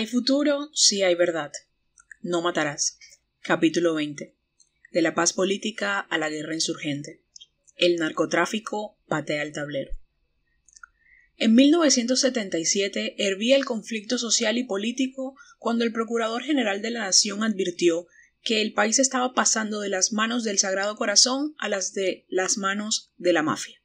futuro sí hay verdad. No matarás. Capítulo 20. De la paz política a la guerra insurgente. El narcotráfico patea el tablero. En 1977 hervía el conflicto social y político cuando el Procurador General de la Nación advirtió que el país estaba pasando de las manos del Sagrado Corazón a las manos de la mafia.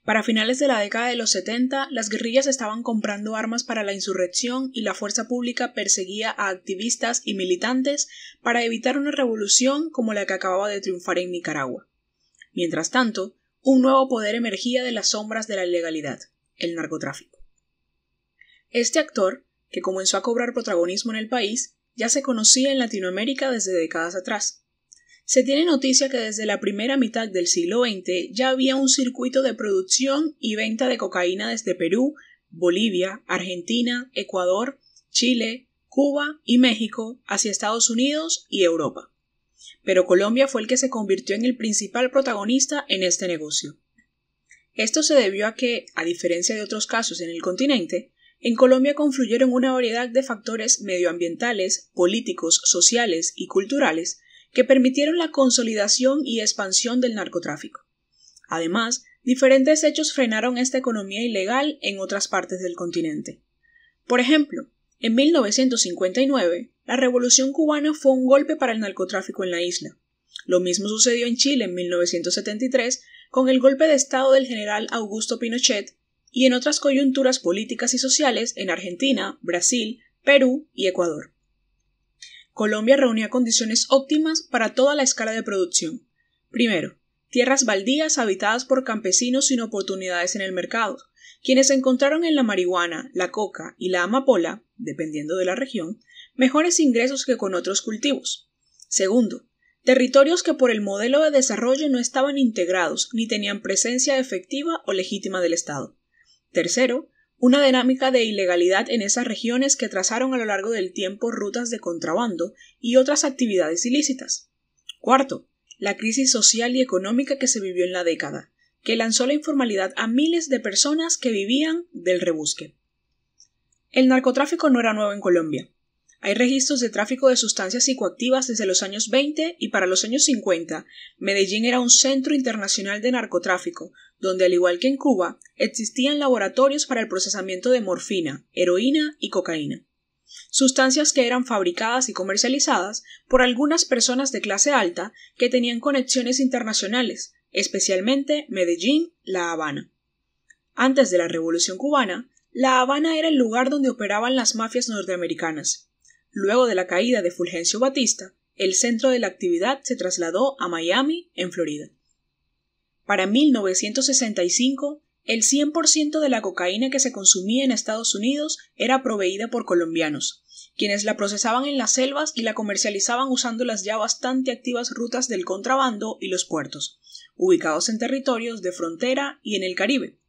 Para finales de la década de los 70, las guerrillas estaban comprando armas para la insurrección y la fuerza pública perseguía a activistas y militantes para evitar una revolución como la que acababa de triunfar en Nicaragua. Mientras tanto, un nuevo poder emergía de las sombras de la ilegalidad, el narcotráfico. Este actor, que comenzó a cobrar protagonismo en el país, ya se conocía en Latinoamérica desde décadas atrás. Se tiene noticia que desde la primera mitad del siglo XX ya había un circuito de producción y venta de cocaína desde Perú, Bolivia, Argentina, Ecuador, Chile, Cuba y México hacia Estados Unidos y Europa. Pero Colombia fue el que se convirtió en el principal protagonista en este negocio. Esto se debió a que, a diferencia de otros casos en el continente, en Colombia confluyeron una variedad de factores medioambientales, políticos, sociales y culturales que permitieron la consolidación y expansión del narcotráfico. Además, diferentes hechos frenaron esta economía ilegal en otras partes del continente. Por ejemplo, en 1959, la Revolución cubana fue un golpe para el narcotráfico en la isla. Lo mismo sucedió en Chile en 1973 con el golpe de Estado del general Augusto Pinochet y en otras coyunturas políticas y sociales en Argentina, Brasil, Perú y Ecuador. Colombia reunía condiciones óptimas para toda la escala de producción. Primero, tierras baldías habitadas por campesinos sin oportunidades en el mercado, quienes encontraron en la marihuana, la coca y la amapola, dependiendo de la región, mejores ingresos que con otros cultivos. Segundo, territorios que por el modelo de desarrollo no estaban integrados ni tenían presencia efectiva o legítima del Estado. Tercero, una dinámica de ilegalidad en esas regiones que trazaron a lo largo del tiempo rutas de contrabando y otras actividades ilícitas. Cuarto, la crisis social y económica que se vivió en la década, que lanzó la informalidad a miles de personas que vivían del rebusque. El narcotráfico no era nuevo en Colombia. Hay registros de tráfico de sustancias psicoactivas desde los años 20 y para los años 50, Medellín era un centro internacional de narcotráfico, donde al igual que en Cuba, existían laboratorios para el procesamiento de morfina, heroína y cocaína. Sustancias que eran fabricadas y comercializadas por algunas personas de clase alta que tenían conexiones internacionales, especialmente Medellín, La Habana. Antes de la Revolución cubana, La Habana era el lugar donde operaban las mafias norteamericanas. Luego de la caída de Fulgencio Batista, el centro de la actividad se trasladó a Miami, en Florida. Para 1965, el 100% de la cocaína que se consumía en Estados Unidos era proveída por colombianos, quienes la procesaban en las selvas y la comercializaban usando las ya bastante activas rutas del contrabando y los puertos, ubicados en territorios de frontera y en el Caribe.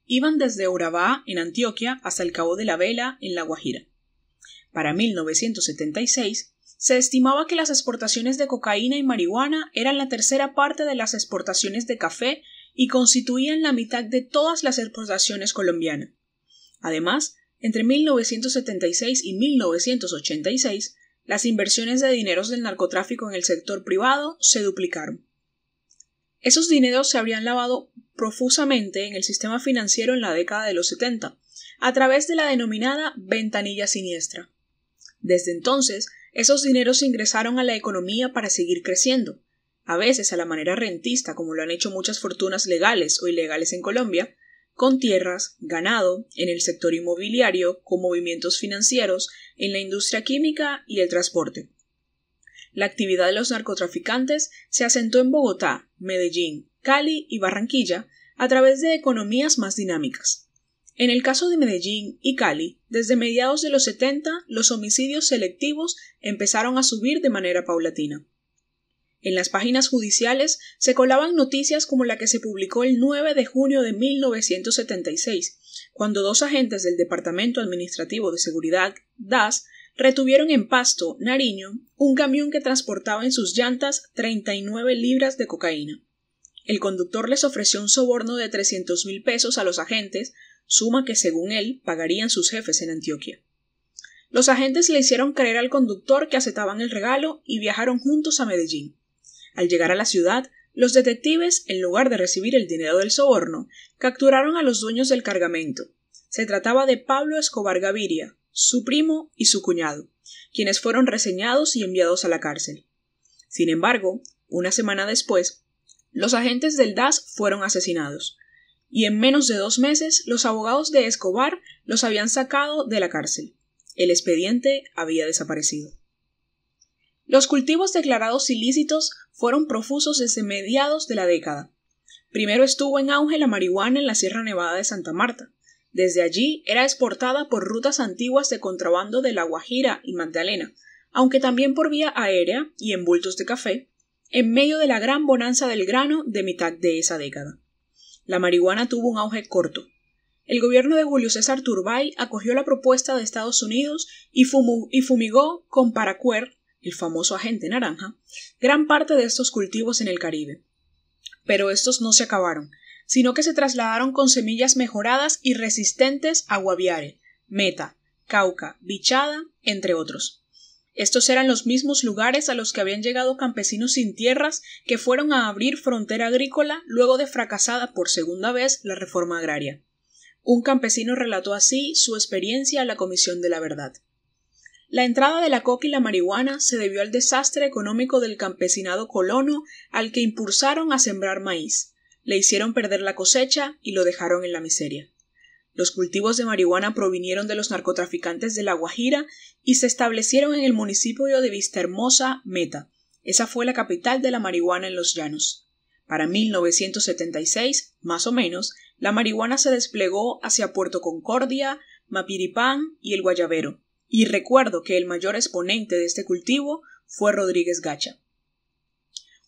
Iban desde Urabá, en Antioquia, hasta el Cabo de la Vela, en La Guajira. Para 1976, se estimaba que las exportaciones de cocaína y marihuana eran la tercera parte de las exportaciones de café y constituían la mitad de todas las exportaciones colombianas. Además, entre 1976 y 1986, las inversiones de dineros del narcotráfico en el sector privado se duplicaron. Esos dineros se habrían lavado profusamente en el sistema financiero en la década de los 70, a través de la denominada ventanilla siniestra. Desde entonces, esos dineros ingresaron a la economía para seguir creciendo, a veces a la manera rentista, como lo han hecho muchas fortunas legales o ilegales en Colombia, con tierras, ganado, en el sector inmobiliario, con movimientos financieros, en la industria química y el transporte. La actividad de los narcotraficantes se asentó en Bogotá, Medellín, Cali y Barranquilla a través de economías más dinámicas. En el caso de Medellín y Cali, desde mediados de los 70, los homicidios selectivos empezaron a subir de manera paulatina. En las páginas judiciales se colaban noticias como la que se publicó el 9 de junio de 1976, cuando dos agentes del Departamento Administrativo de Seguridad, DAS, retuvieron en Pasto, Nariño, un camión que transportaba en sus llantas 39 libras de cocaína. El conductor les ofreció un soborno de 300.000 pesos a los agentes, suma que según él pagarían sus jefes en Antioquia. Los agentes le hicieron creer al conductor que aceptaban el regalo y viajaron juntos a Medellín. Al llegar a la ciudad, los detectives, en lugar de recibir el dinero del soborno, capturaron a los dueños del cargamento. Se trataba de Pablo Escobar Gaviria, su primo y su cuñado, quienes fueron reseñados y enviados a la cárcel. Sin embargo, una semana después, los agentes del DAS fueron asesinados, y en menos de 2 meses los abogados de Escobar los habían sacado de la cárcel. El expediente había desaparecido. Los cultivos declarados ilícitos fueron profusos desde mediados de la década. Primero estuvo en auge la marihuana en la Sierra Nevada de Santa Marta. Desde allí era exportada por rutas antiguas de contrabando de La Guajira y Magdalena, aunque también por vía aérea y en bultos de café, en medio de la gran bonanza del grano de mitad de esa década. La marihuana tuvo un auge corto. El gobierno de Julio César Turbay acogió la propuesta de Estados Unidos y fumigó con paraquat, el famoso agente naranja, gran parte de estos cultivos en el Caribe. Pero estos no se acabaron, sino que se trasladaron con semillas mejoradas y resistentes a Guaviare, Meta, Cauca, Bichada, entre otros. Estos eran los mismos lugares a los que habían llegado campesinos sin tierras que fueron a abrir frontera agrícola luego de fracasada por segunda vez la reforma agraria. Un campesino relató así su experiencia a la Comisión de la Verdad. La entrada de la coca y la marihuana se debió al desastre económico del campesinado colono al que impulsaron a sembrar maíz, le hicieron perder la cosecha y lo dejaron en la miseria. Los cultivos de marihuana provinieron de los narcotraficantes de La Guajira y se establecieron en el municipio de Vistahermosa, Meta. Esa fue la capital de la marihuana en los llanos. Para 1976, más o menos, la marihuana se desplegó hacia Puerto Concordia, Mapiripán y el Guayabero, y recuerdo que el mayor exponente de este cultivo fue Rodríguez Gacha.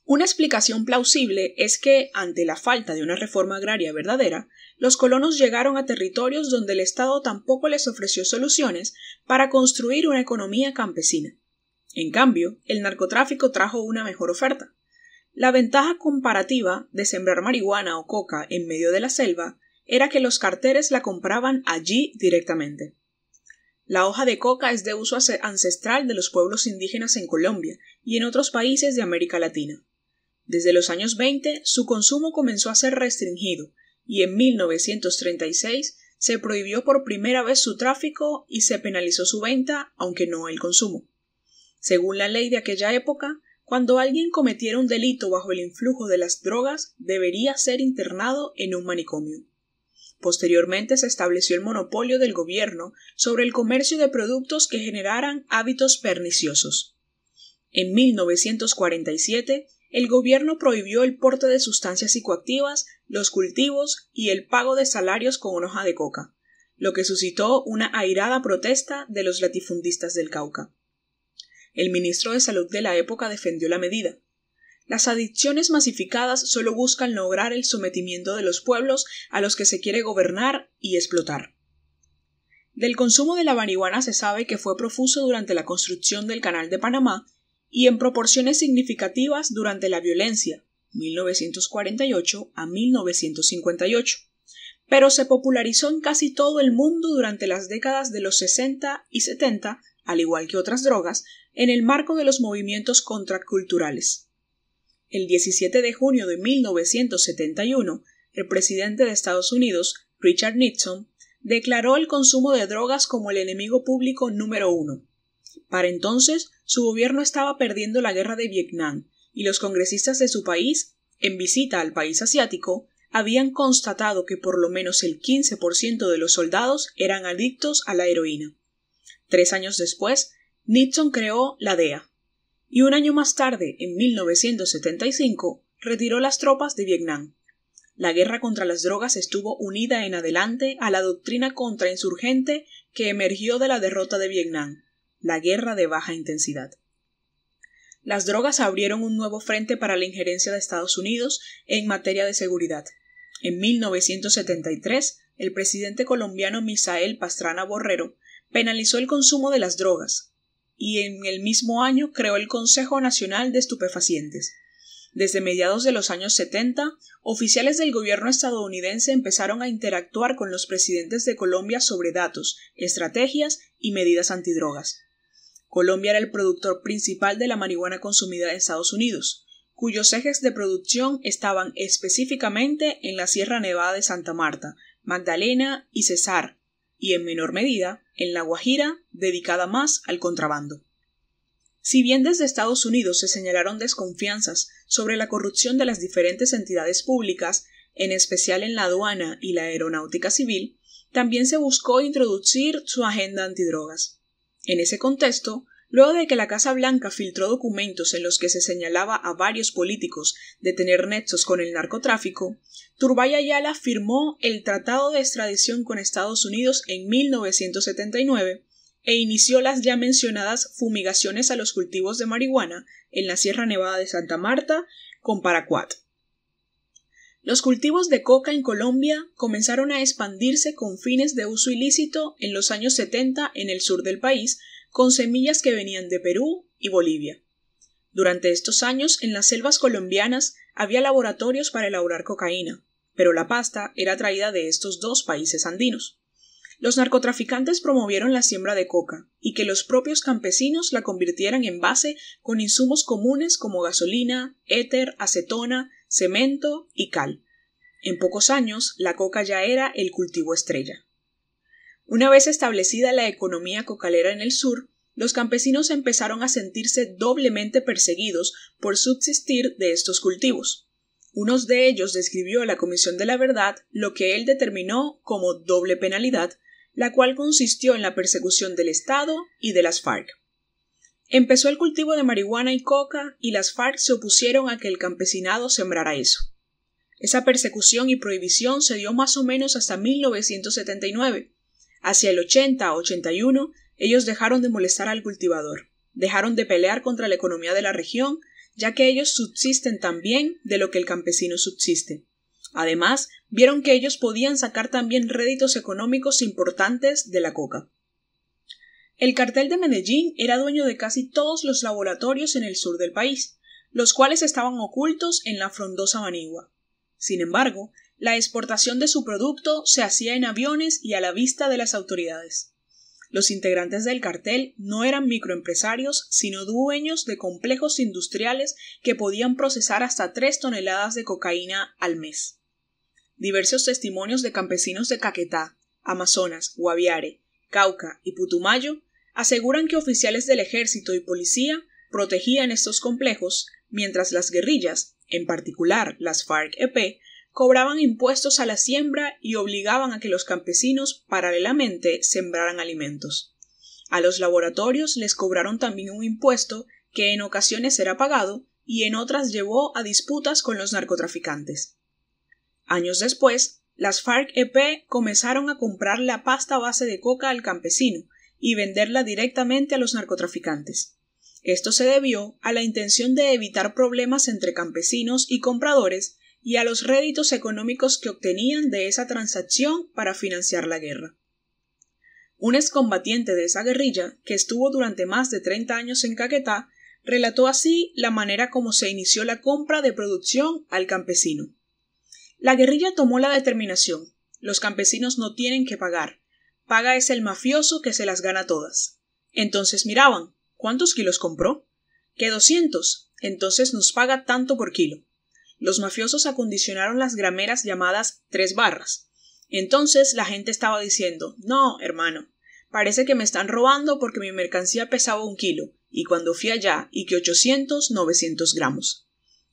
Una explicación plausible es que, ante la falta de una reforma agraria verdadera, los colonos llegaron a territorios donde el Estado tampoco les ofreció soluciones para construir una economía campesina. En cambio, el narcotráfico trajo una mejor oferta. La ventaja comparativa de sembrar marihuana o coca en medio de la selva era que los carteles la compraban allí directamente. La hoja de coca es de uso ancestral de los pueblos indígenas en Colombia y en otros países de América Latina. Desde los años 20, su consumo comenzó a ser restringido y en 1936 se prohibió por primera vez su tráfico y se penalizó su venta, aunque no el consumo. Según la ley de aquella época, cuando alguien cometiera un delito bajo el influjo de las drogas, debería ser internado en un manicomio. Posteriormente se estableció el monopolio del gobierno sobre el comercio de productos que generaran hábitos perniciosos. En 1947, el gobierno prohibió el porte de sustancias psicoactivas, los cultivos y el pago de salarios con hoja de coca, lo que suscitó una airada protesta de los latifundistas del Cauca. El ministro de Salud de la época defendió la medida. Las adicciones masificadas solo buscan lograr el sometimiento de los pueblos a los que se quiere gobernar y explotar. Del consumo de la marihuana se sabe que fue profuso durante la construcción del Canal de Panamá y en proporciones significativas durante la violencia, 1948 a 1958, pero se popularizó en casi todo el mundo durante las décadas de los 60 y 70, al igual que otras drogas, en el marco de los movimientos contraculturales. El 17 de junio de 1971, el presidente de Estados Unidos, Richard Nixon, declaró el consumo de drogas como el enemigo público número 1. Para entonces, su gobierno estaba perdiendo la guerra de Vietnam y los congresistas de su país, en visita al país asiático, habían constatado que por lo menos el 15% de los soldados eran adictos a la heroína. 3 años después, Nixon creó la DEA. Y un año más tarde, en 1975, retiró las tropas de Vietnam. La guerra contra las drogas estuvo unida en adelante a la doctrina contrainsurgente que emergió de la derrota de Vietnam, la guerra de baja intensidad. Las drogas abrieron un nuevo frente para la injerencia de Estados Unidos en materia de seguridad. En 1973, el presidente colombiano Misael Pastrana Borrero penalizó el consumo de las drogas, y en el mismo año creó el Consejo Nacional de Estupefacientes. Desde mediados de los años 70, oficiales del gobierno estadounidense empezaron a interactuar con los presidentes de Colombia sobre datos, estrategias y medidas antidrogas. Colombia era el productor principal de la marihuana consumida en Estados Unidos, cuyos ejes de producción estaban específicamente en la Sierra Nevada de Santa Marta, Magdalena y Cesar, y en menor medida en La Guajira, dedicada más al contrabando. Si bien desde Estados Unidos se señalaron desconfianzas sobre la corrupción de las diferentes entidades públicas, en especial en la aduana y la aeronáutica civil, también se buscó introducir su agenda antidrogas. En ese contexto, luego de que la Casa Blanca filtró documentos en los que se señalaba a varios políticos de tener nexos con el narcotráfico, Turbay Ayala firmó el Tratado de Extradición con Estados Unidos en 1979 e inició las ya mencionadas fumigaciones a los cultivos de marihuana en la Sierra Nevada de Santa Marta con paraquat. Los cultivos de coca en Colombia comenzaron a expandirse con fines de uso ilícito en los años 70 en el sur del país, con semillas que venían de Perú y Bolivia. Durante estos años, en las selvas colombianas había laboratorios para elaborar cocaína, pero la pasta era traída de estos dos países andinos. Los narcotraficantes promovieron la siembra de coca y que los propios campesinos la convirtieran en base con insumos comunes como gasolina, éter, acetona, cemento y cal. En pocos años, la coca ya era el cultivo estrella. Una vez establecida la economía cocalera en el sur, los campesinos empezaron a sentirse doblemente perseguidos por subsistir de estos cultivos. Uno de ellos describió a la Comisión de la Verdad lo que él determinó como doble penalidad, la cual consistió en la persecución del Estado y de las FARC. Empezó el cultivo de marihuana y coca y las FARC se opusieron a que el campesinado sembrara eso. Esa persecución y prohibición se dio más o menos hasta 1979. Hacia el 80-81, ellos dejaron de molestar al cultivador, dejaron de pelear contra la economía de la región, ya que ellos subsisten también de lo que el campesino subsiste. Además, vieron que ellos podían sacar también réditos económicos importantes de la coca. El cartel de Medellín era dueño de casi todos los laboratorios en el sur del país, los cuales estaban ocultos en la frondosa Manigua. Sin embargo, la exportación de su producto se hacía en aviones y a la vista de las autoridades. Los integrantes del cartel no eran microempresarios, sino dueños de complejos industriales que podían procesar hasta 3 toneladas de cocaína al mes. Diversos testimonios de campesinos de Caquetá, Amazonas, Guaviare, Cauca y Putumayo aseguran que oficiales del ejército y policía protegían estos complejos, mientras las guerrillas, en particular las FARC-EP, cobraban impuestos a la siembra y obligaban a que los campesinos paralelamente sembraran alimentos. A los laboratorios les cobraron también un impuesto que en ocasiones era pagado y en otras llevó a disputas con los narcotraficantes. Años después, las FARC-EP comenzaron a comprar la pasta base de coca al campesino y venderla directamente a los narcotraficantes. Esto se debió a la intención de evitar problemas entre campesinos y compradores y a los réditos económicos que obtenían de esa transacción para financiar la guerra. Un excombatiente de esa guerrilla, que estuvo durante más de 30 años en Caquetá, relató así la manera como se inició la compra de producción al campesino. La guerrilla tomó la determinación: los campesinos no tienen que pagar, paga es el mafioso que se las gana todas. Entonces miraban, ¿cuántos kilos compró? ¿Qué 200? Entonces nos paga tanto por kilo. Los mafiosos acondicionaron las grameras llamadas 3 barras. Entonces la gente estaba diciendo: no, hermano, parece que me están robando porque mi mercancía pesaba 1 kilo, y cuando fui allá, y que 800, 900 gramos.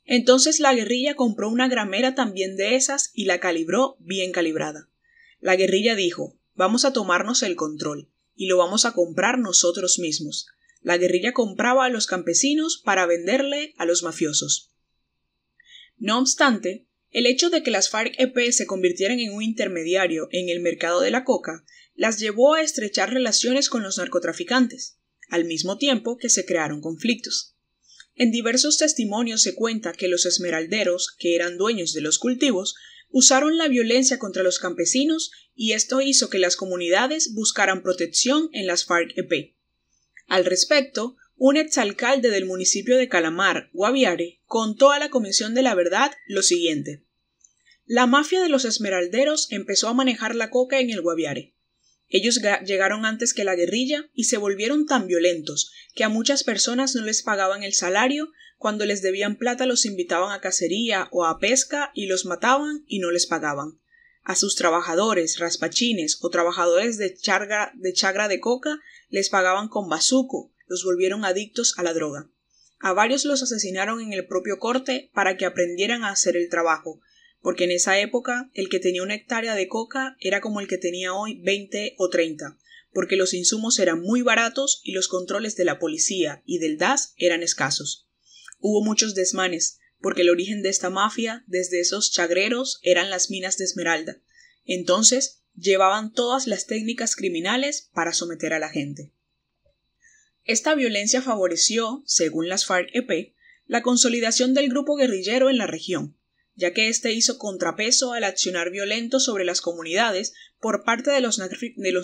Entonces la guerrilla compró una gramera también de esas y la calibró bien calibrada. La guerrilla dijo: vamos a tomarnos el control, y lo vamos a comprar nosotros mismos. La guerrilla compraba a los campesinos para venderle a los mafiosos. No obstante, el hecho de que las FARC-EP se convirtieran en un intermediario en el mercado de la coca las llevó a estrechar relaciones con los narcotraficantes, al mismo tiempo que se crearon conflictos. En diversos testimonios se cuenta que los esmeralderos, que eran dueños de los cultivos, usaron la violencia contra los campesinos y esto hizo que las comunidades buscaran protección en las FARC-EP. Al respecto, un exalcalde del municipio de Calamar, Guaviare, contó a la Comisión de la Verdad lo siguiente: la mafia de los esmeralderos empezó a manejar la coca en el Guaviare. Ellos llegaron antes que la guerrilla y se volvieron tan violentos que a muchas personas no les pagaban el salario, cuando les debían plata los invitaban a cacería o a pesca y los mataban y no les pagaban. A sus trabajadores, raspachines o trabajadores de chagra de coca les pagaban con bazuco, los volvieron adictos a la droga. A varios los asesinaron en el propio corte para que aprendieran a hacer el trabajo, porque en esa época el que tenía una hectárea de coca era como el que tenía hoy 20 o 30, porque los insumos eran muy baratos y los controles de la policía y del DAS eran escasos. Hubo muchos desmanes, porque el origen de esta mafia, desde esos chagreros, eran las minas de esmeralda. Entonces, llevaban todas las técnicas criminales para someter a la gente. Esta violencia favoreció, según las FARC-EP, la consolidación del grupo guerrillero en la región, ya que éste hizo contrapeso al accionar violento sobre las comunidades por parte de los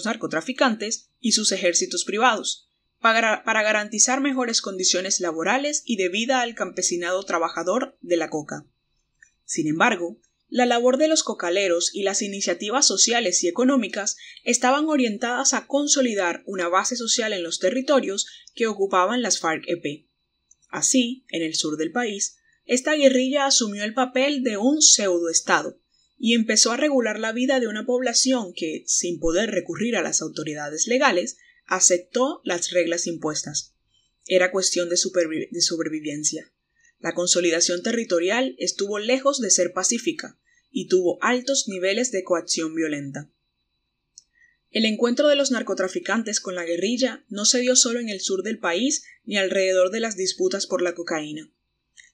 narcotraficantes y sus ejércitos privados, para garantizar mejores condiciones laborales y de vida al campesinado trabajador de la coca. Sin embargo, la labor de los cocaleros y las iniciativas sociales y económicas estaban orientadas a consolidar una base social en los territorios que ocupaban las FARC-EP. Así, en el sur del país, esta guerrilla asumió el papel de un pseudoestado y empezó a regular la vida de una población que, sin poder recurrir a las autoridades legales, aceptó las reglas impuestas. Era cuestión de sobrevivencia. La consolidación territorial estuvo lejos de ser pacífica y tuvo altos niveles de coacción violenta. El encuentro de los narcotraficantes con la guerrilla no se dio solo en el sur del país ni alrededor de las disputas por la cocaína.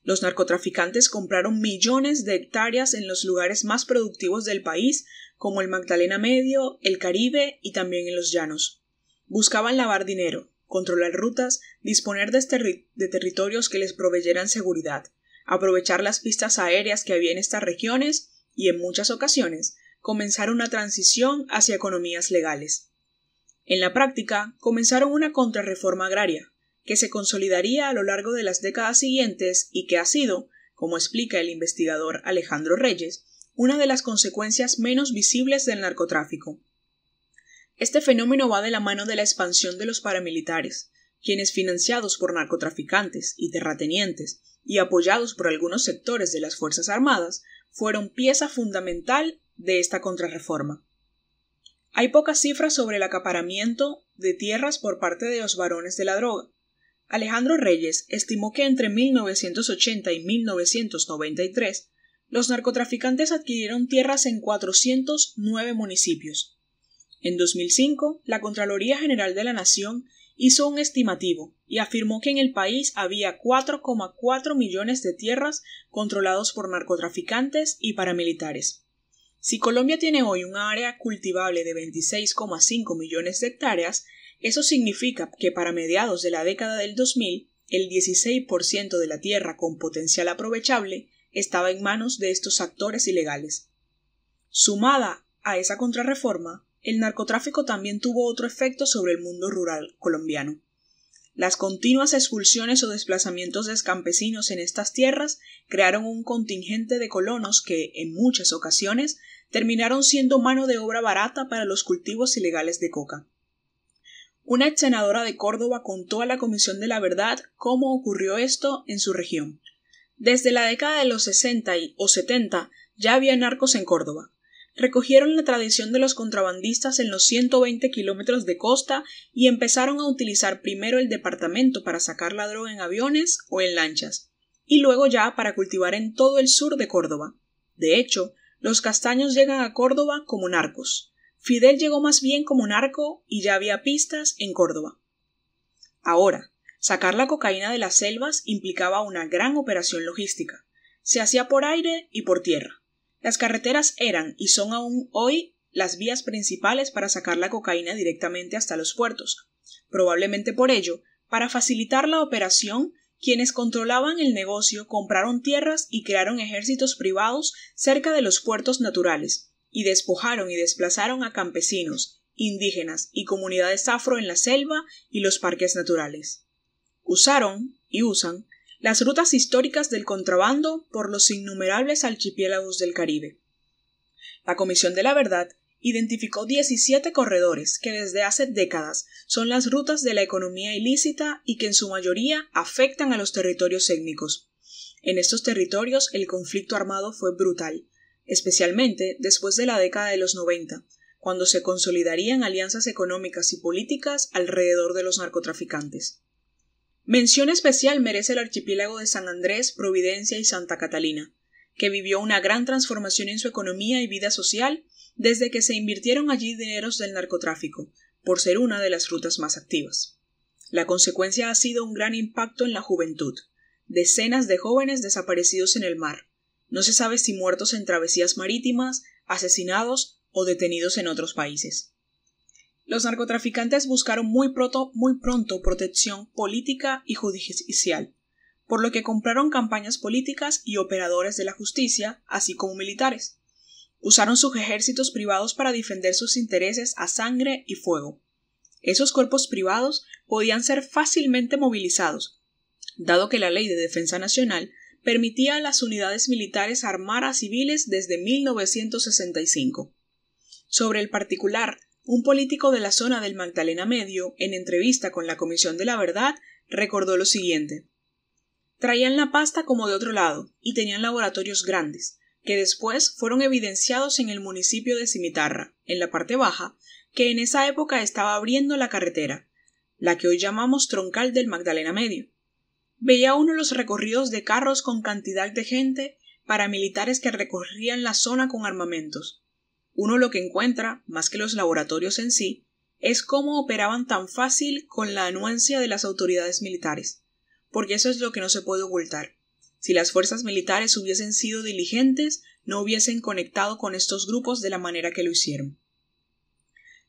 Los narcotraficantes compraron millones de hectáreas en los lugares más productivos del país, como el Magdalena Medio, el Caribe y también en los llanos. Buscaban lavar dinero, controlar rutas, disponer de territorios que les proveyeran seguridad, aprovechar las pistas aéreas que había en estas regiones y, en muchas ocasiones, comenzar una transición hacia economías legales. En la práctica, comenzaron una contrarreforma agraria, que se consolidaría a lo largo de las décadas siguientes y que ha sido, como explica el investigador Alejandro Reyes, una de las consecuencias menos visibles del narcotráfico. Este fenómeno va de la mano de la expansión de los paramilitares, quienes, financiados por narcotraficantes y terratenientes y apoyados por algunos sectores de las Fuerzas Armadas, fueron pieza fundamental de esta contrarreforma. Hay pocas cifras sobre el acaparamiento de tierras por parte de los varones de la droga. Alejandro Reyes estimó que entre 1980 y 1993 los narcotraficantes adquirieron tierras en 409 municipios. En 2005, la Contraloría General de la Nación hizo un estimativo y afirmó que en el país había 4,4 millones de tierras controlados por narcotraficantes y paramilitares. Si Colombia tiene hoy un área cultivable de 26,5 millones de hectáreas, eso significa que para mediados de la década del 2000, el 16% de la tierra con potencial aprovechable estaba en manos de estos actores ilegales. Sumada a esa contrarreforma, el narcotráfico también tuvo otro efecto sobre el mundo rural colombiano. Las continuas expulsiones o desplazamientos de campesinos en estas tierras crearon un contingente de colonos que, en muchas ocasiones, terminaron siendo mano de obra barata para los cultivos ilegales de coca. Una ex senadora de Córdoba contó a la Comisión de la Verdad cómo ocurrió esto en su región. Desde la década de los 60 o 70 ya había narcos en Córdoba. Recogieron la tradición de los contrabandistas en los 120 kilómetros de costa y empezaron a utilizar primero el departamento para sacar la droga en aviones o en lanchas, y luego ya para cultivar en todo el sur de Córdoba. De hecho, los castaños llegan a Córdoba como narcos. Fidel llegó más bien como narco y ya había pistas en Córdoba. Ahora, sacar la cocaína de las selvas implicaba una gran operación logística. Se hacía por aire y por tierra. Las carreteras eran y son aún hoy las vías principales para sacar la cocaína directamente hasta los puertos. Probablemente por ello, para facilitar la operación, quienes controlaban el negocio compraron tierras y crearon ejércitos privados cerca de los puertos naturales, y despojaron y desplazaron a campesinos, indígenas y comunidades afro en la selva y los parques naturales. Usaron, y usan, las rutas históricas del contrabando por los innumerables archipiélagos del Caribe. La Comisión de la Verdad identificó 17 corredores que desde hace décadas son las rutas de la economía ilícita y que en su mayoría afectan a los territorios étnicos. En estos territorios el conflicto armado fue brutal, especialmente después de la década de los 90, cuando se consolidarían alianzas económicas y políticas alrededor de los narcotraficantes. Mención especial merece el archipiélago de San Andrés, Providencia y Santa Catalina, que vivió una gran transformación en su economía y vida social desde que se invirtieron allí dineros del narcotráfico, por ser una de las rutas más activas. La consecuencia ha sido un gran impacto en la juventud, decenas de jóvenes desaparecidos en el mar. No se sabe si muertos en travesías marítimas, asesinados o detenidos en otros países. Los narcotraficantes buscaron muy pronto protección política y judicial, por lo que compraron campañas políticas y operadores de la justicia, así como militares. Usaron sus ejércitos privados para defender sus intereses a sangre y fuego. Esos cuerpos privados podían ser fácilmente movilizados, dado que la Ley de Defensa Nacional permitía a las unidades militares armar a civiles desde 1965. Sobre el particular, un político de la zona del Magdalena Medio, en entrevista con la Comisión de la Verdad, recordó lo siguiente. Traían la pasta como de otro lado y tenían laboratorios grandes, que después fueron evidenciados en el municipio de Cimitarra, en la parte baja, que en esa época estaba abriendo la carretera, la que hoy llamamos troncal del Magdalena Medio. Veía uno los recorridos de carros con cantidad de gente, paramilitares que recorrían la zona con armamentos. Uno lo que encuentra, más que los laboratorios en sí, es cómo operaban tan fácil con la anuencia de las autoridades militares, porque eso es lo que no se puede ocultar. Si las fuerzas militares hubiesen sido diligentes, no hubiesen conectado con estos grupos de la manera que lo hicieron.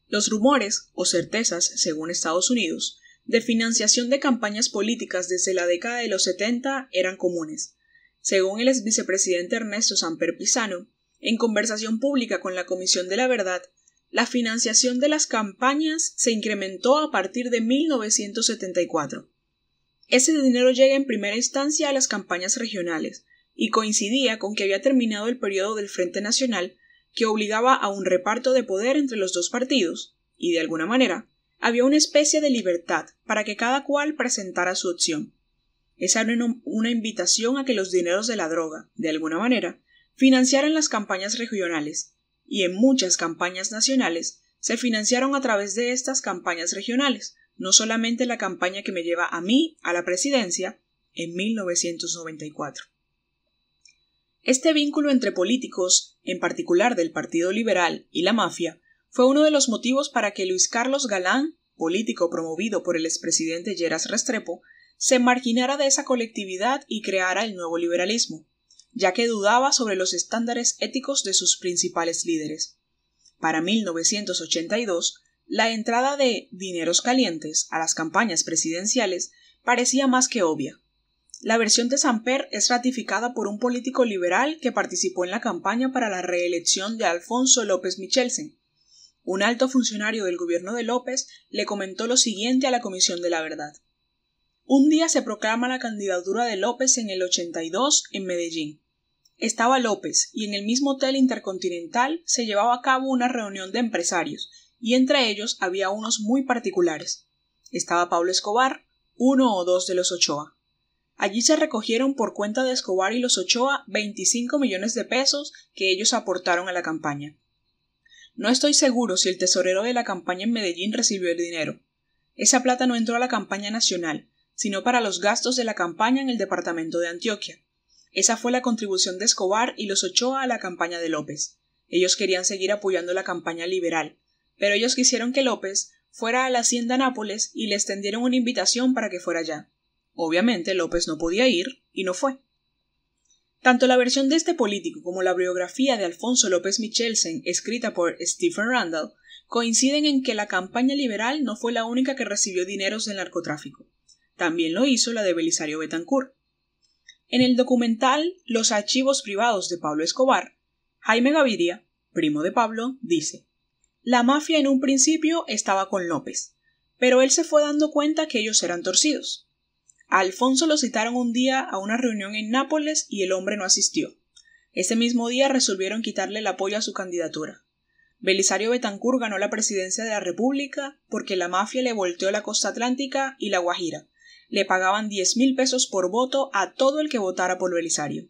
Los rumores, o certezas, según Estados Unidos, de financiación de campañas políticas desde la década de los 70 eran comunes. Según el exvicepresidente Ernesto Samper Pizano, en conversación pública con la Comisión de la Verdad, la financiación de las campañas se incrementó a partir de 1974. Ese dinero llega en primera instancia a las campañas regionales y coincidía con que había terminado el periodo del Frente Nacional, que obligaba a un reparto de poder entre los dos partidos, y de alguna manera había una especie de libertad para que cada cual presentara su opción. Esa era una invitación a que los dineros de la droga, de alguna manera, financiaran las campañas regionales, y en muchas campañas nacionales se financiaron a través de estas campañas regionales, no solamente la campaña que me lleva a mí a la presidencia en 1994. Este vínculo entre políticos, en particular del Partido Liberal, y la mafia, fue uno de los motivos para que Luis Carlos Galán, político promovido por el expresidente Lleras Restrepo, se marginara de esa colectividad y creara el nuevo liberalismo, ya que dudaba sobre los estándares éticos de sus principales líderes. Para 1982, la entrada de dineros calientes a las campañas presidenciales parecía más que obvia. La versión de Samper es ratificada por un político liberal que participó en la campaña para la reelección de Alfonso López Michelsen. Un alto funcionario del gobierno de López le comentó lo siguiente a la Comisión de la Verdad. Un día se proclama la candidatura de López en el 82 en Medellín. Estaba López y en el mismo hotel Intercontinental se llevaba a cabo una reunión de empresarios y entre ellos había unos muy particulares. Estaba Pablo Escobar, uno o dos de los Ochoa. Allí se recogieron por cuenta de Escobar y los Ochoa 25 millones de pesos que ellos aportaron a la campaña. No estoy seguro si el tesorero de la campaña en Medellín recibió el dinero. Esa plata no entró a la campaña nacional, sino para los gastos de la campaña en el departamento de Antioquia. Esa fue la contribución de Escobar y los Ochoa a la campaña de López. Ellos querían seguir apoyando la campaña liberal, pero ellos quisieron que López fuera a la hacienda Nápoles y le extendieron una invitación para que fuera allá. Obviamente López no podía ir y no fue. Tanto la versión de este político como la biografía de Alfonso López Michelsen, escrita por Stephen Randall, coinciden en que la campaña liberal no fue la única que recibió dineros del narcotráfico. También lo hizo la de Belisario Betancourt. En el documental Los archivos privados de Pablo Escobar, Jaime Gaviria, primo de Pablo, dice: la mafia en un principio estaba con López, pero él se fue dando cuenta que ellos eran torcidos. A Alfonso lo citaron un día a una reunión en Nápoles y el hombre no asistió. Ese mismo día resolvieron quitarle el apoyo a su candidatura. Belisario Betancur ganó la presidencia de la República porque la mafia le volteó la costa atlántica y la Guajira. Le pagaban 10.000 pesos por voto a todo el que votara por Belisario.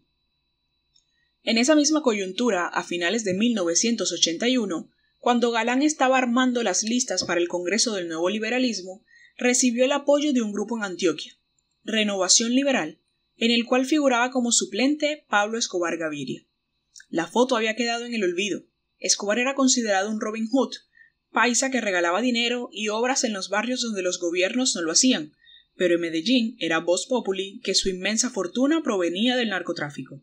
En esa misma coyuntura, a finales de 1981, cuando Galán estaba armando las listas para el Congreso del Nuevo Liberalismo, recibió el apoyo de un grupo en Antioquia, Renovación Liberal, en el cual figuraba como suplente Pablo Escobar Gaviria. La foto había quedado en el olvido. Escobar era considerado un Robin Hood, paisa que regalaba dinero y obras en los barrios donde los gobiernos no lo hacían, pero en Medellín era vox populi que su inmensa fortuna provenía del narcotráfico.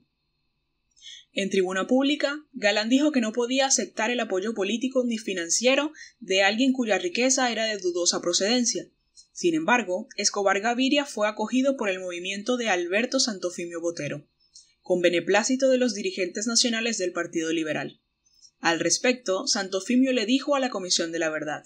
En tribuna pública, Galán dijo que no podía aceptar el apoyo político ni financiero de alguien cuya riqueza era de dudosa procedencia. Sin embargo, Escobar Gaviria fue acogido por el movimiento de Alberto Santofimio Botero, con beneplácito de los dirigentes nacionales del Partido Liberal. Al respecto, Santofimio le dijo a la Comisión de la Verdad: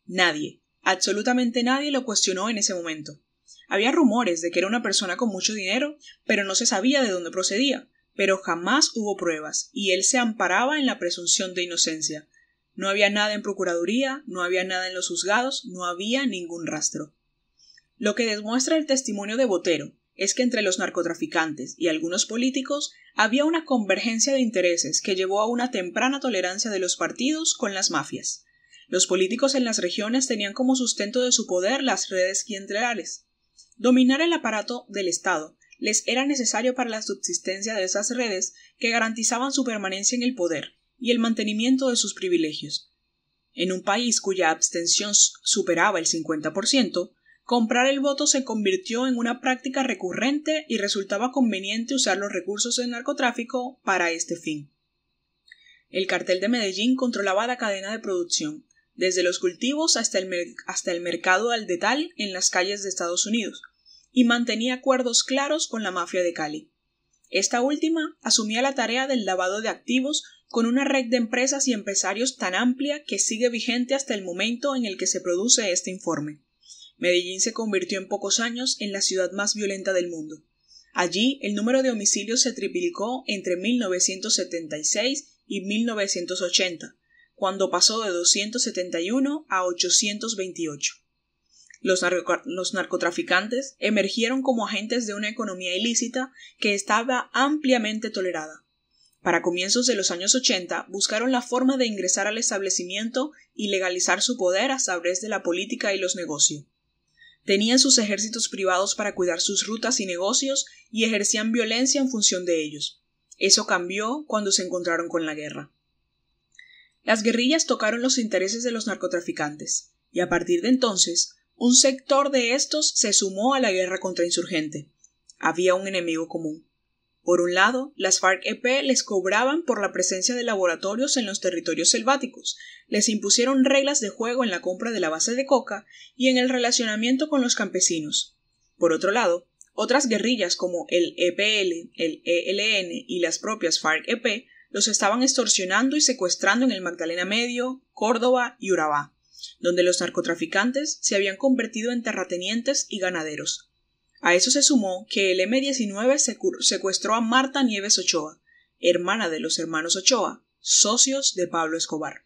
nadie, absolutamente nadie lo cuestionó en ese momento. Había rumores de que era una persona con mucho dinero, pero no se sabía de dónde procedía. Pero jamás hubo pruebas, y él se amparaba en la presunción de inocencia. No había nada en procuraduría, no había nada en los juzgados, no había ningún rastro. Lo que demuestra el testimonio de Botero es que entre los narcotraficantes y algunos políticos había una convergencia de intereses que llevó a una temprana tolerancia de los partidos con las mafias. Los políticos en las regiones tenían como sustento de su poder las redes clientelares. Dominar el aparato del Estado les era necesario para la subsistencia de esas redes que garantizaban su permanencia en el poder y el mantenimiento de sus privilegios. En un país cuya abstención superaba el 50%, comprar el voto se convirtió en una práctica recurrente y resultaba conveniente usar los recursos del narcotráfico para este fin. El cartel de Medellín controlaba la cadena de producción, desde los cultivos hasta el mercado al detal en las calles de Estados Unidos, y mantenía acuerdos claros con la mafia de Cali. Esta última asumía la tarea del lavado de activos con una red de empresas y empresarios tan amplia que sigue vigente hasta el momento en el que se produce este informe. Medellín se convirtió en pocos años en la ciudad más violenta del mundo. Allí el número de homicidios se triplicó entre 1976 y 1980, cuando pasó de 271 a 828. Los narcotraficantes emergieron como agentes de una economía ilícita que estaba ampliamente tolerada. Para comienzos de los años 80 buscaron la forma de ingresar al establecimiento y legalizar su poder a través de la política y los negocios. Tenían sus ejércitos privados para cuidar sus rutas y negocios y ejercían violencia en función de ellos. Eso cambió cuando se encontraron con la guerra. Las guerrillas tocaron los intereses de los narcotraficantes, y a partir de entonces, un sector de estos se sumó a la guerra contrainsurgente. Había un enemigo común. Por un lado, las FARC-EP les cobraban por la presencia de laboratorios en los territorios selváticos, les impusieron reglas de juego en la compra de la base de coca y en el relacionamiento con los campesinos. Por otro lado, otras guerrillas como el EPL, el ELN y las propias FARC-EP los estaban extorsionando y secuestrando en el Magdalena Medio, Córdoba y Urabá, donde los narcotraficantes se habían convertido en terratenientes y ganaderos. A eso se sumó que el M-19 secuestró a Marta Nieves Ochoa, hermana de los hermanos Ochoa, socios de Pablo Escobar.